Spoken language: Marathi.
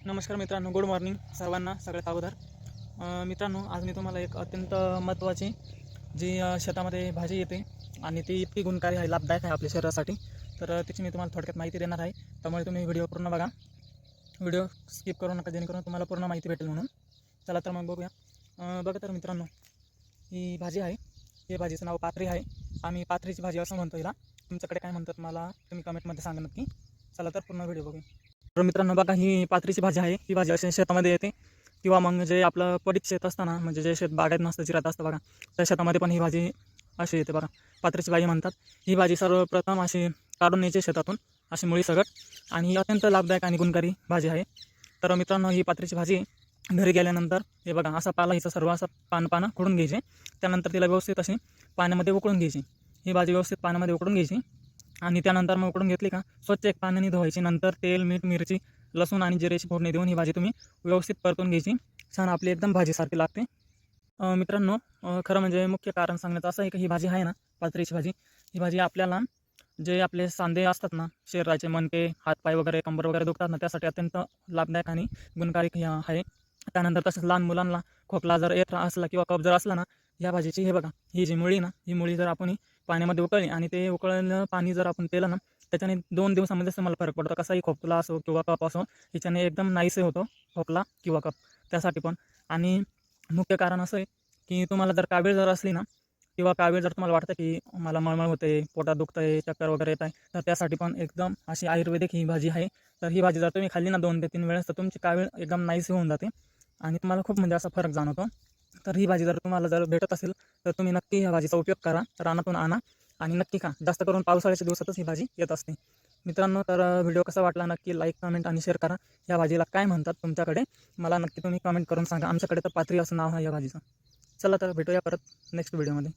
नमस्कार मित्रांनो, गुड मॉर्निंग सर्वांना, सगळ्यात अगोदर. मित्रांनो, आज मी तुम्हाला एक अत्यंत महत्त्वाची जी शेतामध्ये भाजी येते आणि ती इतकी गुणकारी आहे, लाभदायक आहे आपल्या शरीरासाठी. तर त्याची मी तुम्हाला थोडक्यात माहिती देणार आहे. त्यामुळे तुम्ही व्हिडिओ पूर्ण बघा, व्हिडिओ स्किप करू नका, जेणेकरून तुम्हाला पूर्ण माहिती भेटेल म्हणून. चला तर मग बघूया. बघा तर मित्रांनो, ही भाजी आहे, ही भाजीचं नाव पाथरी आहे. आम्ही पाथरीची भाजी असं म्हणतो हिला. तुमच्याकडे काय म्हणतात मला तुम्ही कमेंटमध्ये सांगा नक्की. चला तर पूर्ण व्हिडिओ बघूया. तर मित्रांनो बघा, ही पाथरीची भाजी आहे. ही भाजी अशी शेतामध्ये येते, किंवा मग जे आपलं पडीक शेत असतं ना, म्हणजे जे शेत बागायत नसतं, जिरात असतं बघा, त्या शेतामध्ये पण ही भाजी अशी येते बघा. पाथरीची भाजी म्हणतात. ही भाजी सर्वप्रथम अशी काढून न्यायची शेतातून, अशी मुळी सगट, आणि ही अत्यंत लाभदायक आणि गुणकारी भाजी आहे. तर मित्रांनो, ही पाथरीची भाजी घरी गेल्यानंतर हे बघा, असा पाला हिचं सर्व असं पानं खोडून घ्यायचे. त्यानंतर तिला व्यवस्थित अशी पाण्यामध्ये उकळून घ्यायची. ही भाजी व्यवस्थित पाण्यामध्ये उकळून घ्यायची, आणि त्यानंतर मग उकडून घेतली का स्वच्छ एक पाण्याने धुवायची. नंतर तेल, मीठ, मिरची, लसूण आणि जिऱ्याची फोडणी देऊन ही भाजी तुम्ही व्यवस्थित परतून घ्यायची. छान आपली एकदम भाजीसारखी लागते. मित्रांनो, खरं म्हणजे मुख्य कारण सांगण्याचं असं आहे की ही भाजी आहे ना, पाथरीची भाजी, ही भाजी आपल्याला जे आपले सांधे असतात ना, शरीराचे, मणके, हातपाय वगैरे, कंबर वगैरे दुखतात ना, त्यासाठी अत्यंत लाभदायक आणि गुणकारी आहे. त्यानंतर तसंच लहान मुलांना खोकला जर येत असला किंवा कफ जर असला ना, ह्या भाजीची हे बघा, ही जी मुळी ना, ही मुळी जर आपण पाण्यामध्ये उकळली आणि ते उकळलेलं पाणी जर आपण पिलं ना, त्याच्याने 2 दिवसामध्येच तुम्हाला फरक पडतो. कसाही खोकला असो किंवा कफ असो, ह्याच्याने एकदम नाहीसे होतो खोकला किंवा कफ. त्यासाठी पण. आणि मुख्य कारण असं आहे की तुम्हाला जर कावीळ जर असली ना, किंवा कावीळ जर तुम्हाला वाटतं की मला मळमळ होते, पोटात दुखतंय, चक्कर वगैरे येत आहे, तर त्यासाठी पण एकदम अशी आयुर्वेदिक ही भाजी आहे. तर ही भाजी जर तुम्ही खाल्ली ना 2 ते 3 वेळेस, तर तुमची कावीळ एकदम नाहीसे होऊन जाते आणि तुम्हाला खूप म्हणजे असा फरक जाणवतो. तर ही भाजी जर तुम्हाला जर भेटत असेल, तर तुम्ही नक्की ह्या भाजीचा उपयोग करा, रानातून आणा आणि नक्की खा. जास्त करून पावसाळ्याच्या दिवसातच ही भाजी येत असते. मित्रांनो, तर व्हिडिओ कसा वाटला नक्की लाईक, कमेंट आणि शेअर करा. या भाजीला काय म्हणतात तुमच्याकडे, मला नक्की तुम्ही कमेंट करून सांगा. आमच्याकडे तर पाथरी असं नाव आहे या भाजीचं. चला तर भेटूया परत नेक्स्ट व्हिडिओमध्ये.